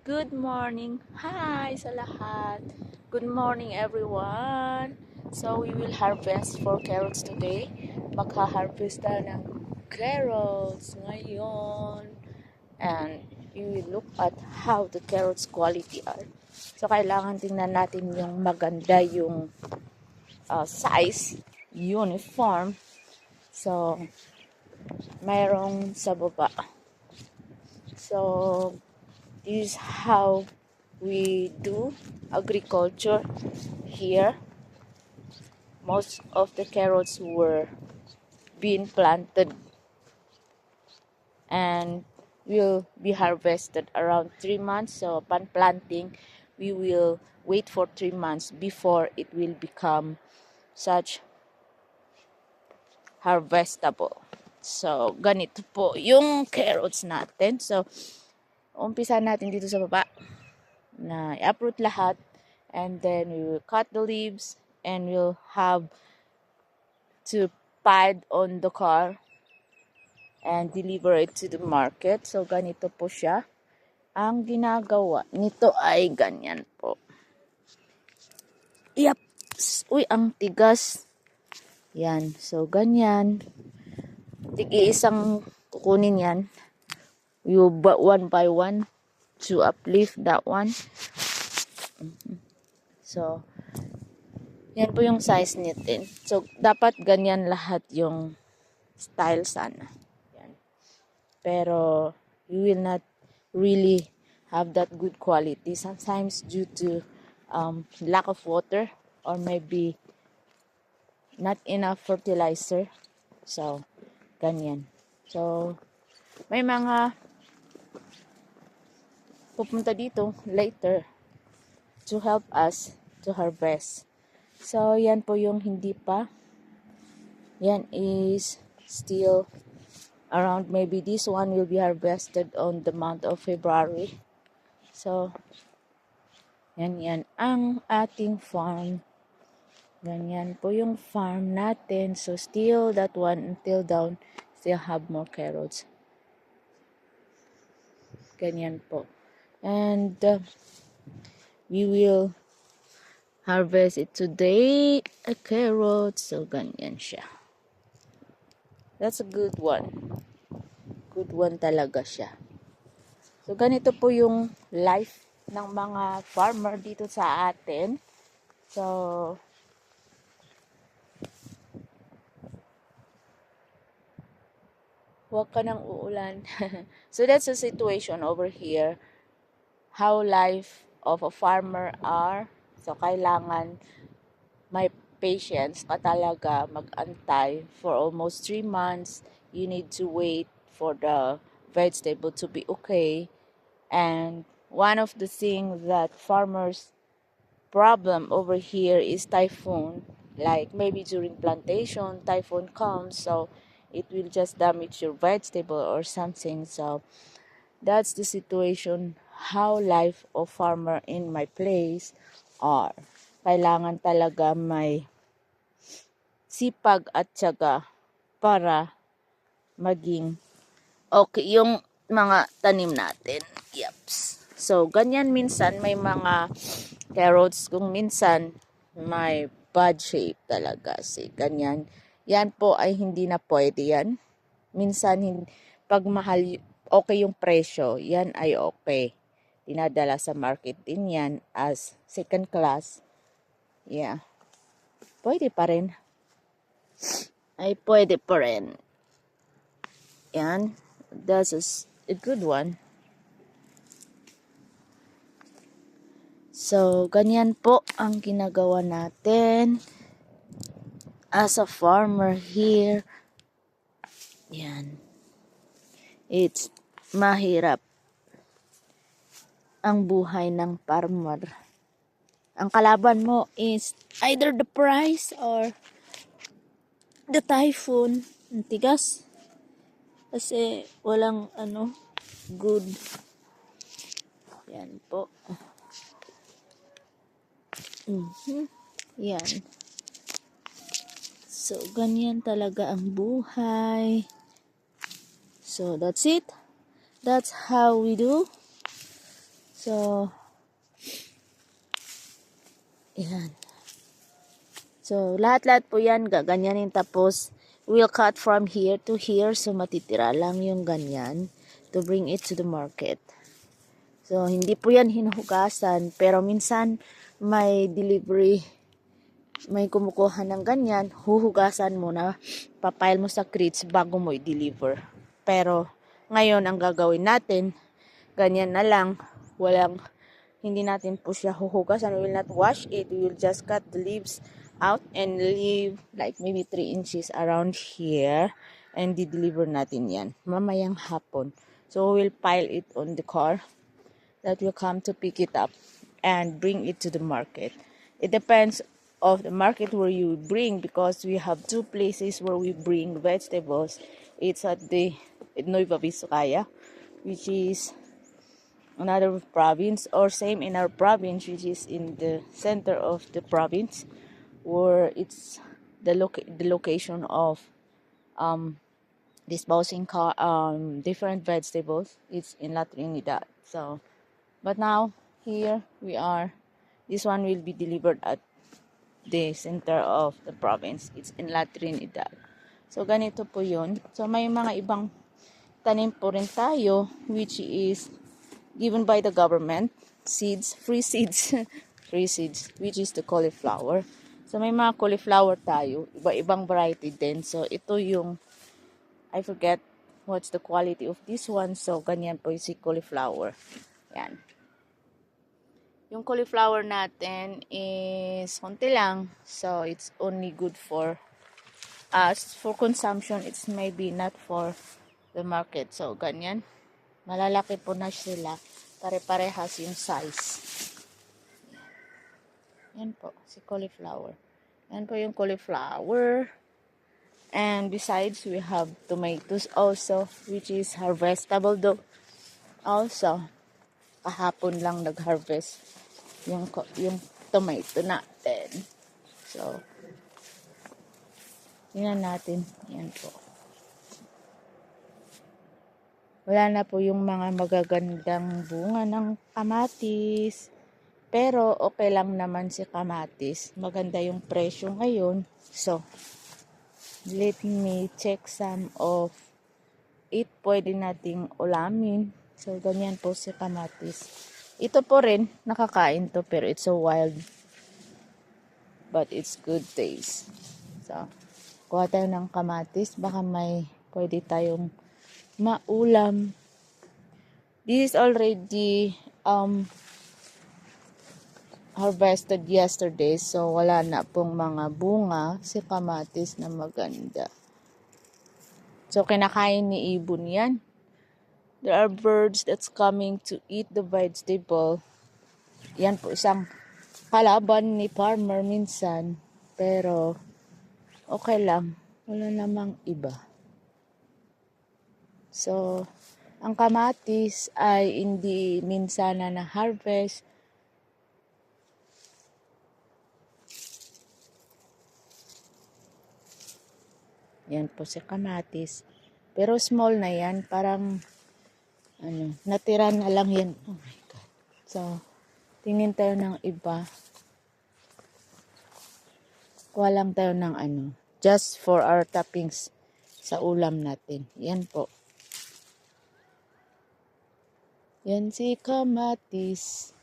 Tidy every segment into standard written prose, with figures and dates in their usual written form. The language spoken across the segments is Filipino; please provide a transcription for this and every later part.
Good morning. Hi sa lahat. Good morning everyone. So we will harvest for carrots today. Magha-harvest tayo ng carrots ngayon. And we will look at how the carrots quality are. So kailangan tingnan natin yung maganda yung size, uniform. So mayroong sa baba. So this is how we do agriculture here. Most of the carrots were being planted and will be harvested around 3 months. So upon planting, we will wait for 3 months before it will become such harvestable. So ganito po yung carrots natin. So umpisa natin dito sa baba na i-uproot lahat, and then we will cut the leaves and we'll have to pile on the car and deliver it to the market. So ganito po siya. Ang ginagawa nito ay ganyan po. Yep. Uy, ang tigas. Yan. So ganyan. Tigi-isang kukunin yan. You one by one to uplift that one. So yan po yung size natin. So, dapat ganyan lahat yung style sana. Yan. Pero, you will not really have that good quality. Sometimes due to lack of water or maybe not enough fertilizer. So, ganyan. So, may mga pupunta dito later to help us to harvest. So, yan po yung hindi pa. Yan is still around, maybe this one will be harvested on the month of February. So, yan ang ating farm. Ganyan po yung farm natin. So, still that one until down, still have more carrots. Ganyan po. And, we will harvest it today, a carrot. So, ganyan siya. That's a good one. Good one talaga siya. So, ganito po yung life ng mga farmer dito sa atin. So, huwag ka nang uulan. So, that's the situation over here. How life of a farmer are. So, kailangan may patience ka talaga mag-antay for almost 3 months. You need to wait for the vegetable to be okay. And one of the things that farmers problem over here is typhoon. Like maybe during plantation, typhoon comes, so it will just damage your vegetable or something. So that's the situation how life of farmer in my place are. Kailangan talaga may sipag at tiyaga para maging okay yung mga tanim natin. Yaps. So, ganyan minsan may mga carrots kung minsan may bad shape talaga. Ganyan. Yan po ay hindi na pwede yan. Minsan, pag mahal, okay yung presyo, yan ay okay. Dinadala sa market din yan as second class. Yeah. Pwede pa rin. Ay, pwede pa rin. Yan. That's a good one. So, ganyan po ang ginagawa natin as a farmer here. Yan. It's mahirap ang buhay ng farmer. Ang kalaban mo is either the price or the typhoon. Ang tigas. Kasi walang good. Yan po. Yan. So, ganyan talaga ang buhay. So, that's it. That's how we do. So, yan. So, lahat-lahat po yan, gaganyanin. Tapos, we'll cut from here to here. So, matitira lang yung ganyan to bring it to the market. So, hindi po yan hinuhugasan. Pero minsan, may delivery, may kumukuha ng ganyan, huhugasan mo na, papile mo sa crates bago mo i-deliver. Pero, ngayon, ang gagawin natin, ganyan na lang, hindi natin po siya huhugasan. We will not wash it. We will just cut the leaves out and leave like maybe 3 inches around here and di-deliver natin yan mamayang hapon. So we'll pile it on the car that will come to pick it up and bring it to the market. It depends of the market where you bring, because we have 2 places where we bring vegetables. It's at the Nueva Vizcaya, which is another province, or same in our province, which is in the center of the province, where it's the location of disposing different vegetables. It's in La Trinidad. So, but now here we are. This one will be delivered at the center of the province. It's in La Trinidad. So, ganito po yun. So, may mga ibang tanim po rin tayo, which is given by the government, seeds, free seeds, free seeds, which is the cauliflower. So, may mga cauliflower tayo, iba-ibang variety din. So, ito yung, I forget what's the quality of this one. So, ganyan po yung si cauliflower. Yan. Yung cauliflower natin is konti lang. So, it's only good for us. For consumption, it's maybe not for the market. So, ganyan. Malalaki po na sila. Pare-parehas yung size. Yan po, si cauliflower. Yan po yung cauliflower. And besides, we have tomatoes also, which is harvestable though. Also, kahapon lang nag-harvest yung tomato natin. So, tingnan natin. Yan po. Wala na po yung mga magagandang bunga ng kamatis. Pero okay lang naman si kamatis. Maganda yung presyo ngayon. So, let me check some of it. Pwede nating ulamin. So, ganyan po si kamatis. Ito po rin, nakakain to, pero it's so wild. But it's good taste. So, kuha tayo ng kamatis. Baka may pwede tayong maulam. This is already harvested yesterday, so wala na pong mga bunga si kamatis na maganda. So, kinakain ni ibon yan. There are birds that's coming to eat the vegetable. Yan po, isang kalaban ni farmer minsan. Pero, okay lang. Wala namang iba. So, ang kamatis ay hindi minsan na harvest. Yan po si kamatis. Pero small na yan. Parang, natira na lang yan. Oh my God. So, tingin tayo ng iba. Kuha lang tayo ng just for our toppings sa ulam natin. Yan po. Yan si kamatis.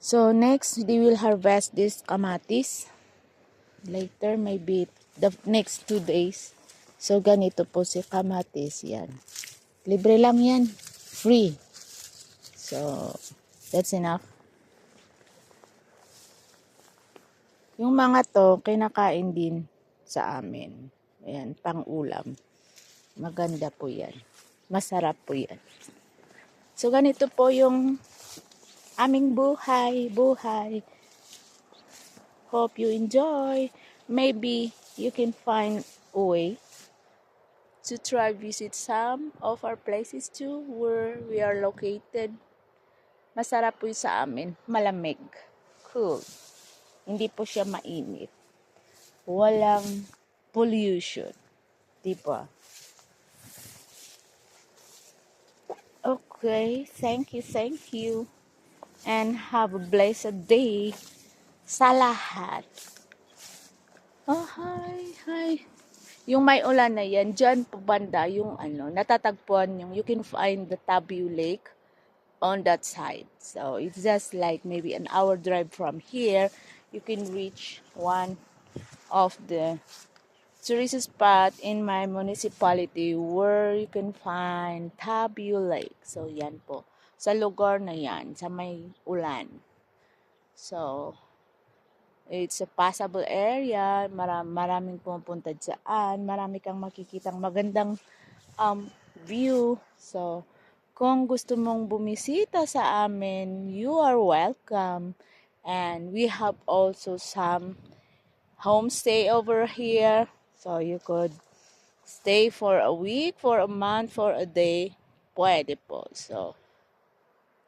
So, next, we will harvest this kamatis. Later, maybe the next 2 days. So, ganito po si kamatis. Yan. Libre lang yan. Free. So, that's enough. Yung mga to, kinakain din sa amin. Ayan, pang-ulam. Maganda po yan. Masarap po yan. So, ganito po yung aming buhay. Hope you enjoy. Maybe you can find a way to try visit some of our places too, where we are located. Masarap po sa amin. Malamig. Cool. Hindi po siya mainit. Walang pollution. Diba? Okay, thank you. And have a blessed day sa lahat. Oh, hi. Yung may ulan na yan, dyan po banda yung natatagpuan yung, you can find the Tabiu Lake on that side. So, it's just like maybe an hour drive from here. You can reach one of the tourist spot in my municipality where you can find Tabiu Lake. So, yan po. Sa lugar na yan, sa may ulan. So, it's a passable area. Maraming pumupunta dyan. Marami kang makikitang magandang view. So, kung gusto mong bumisita sa amin, you are welcome. And we have also some homestay over here. So, you could stay for a week, for a month, for a day. Pwede po. So,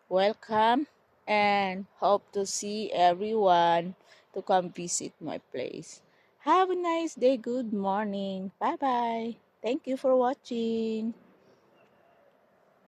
welcome and hope to see everyone to come visit my place. Have a nice day. Good morning. Bye-bye. Thank you for watching.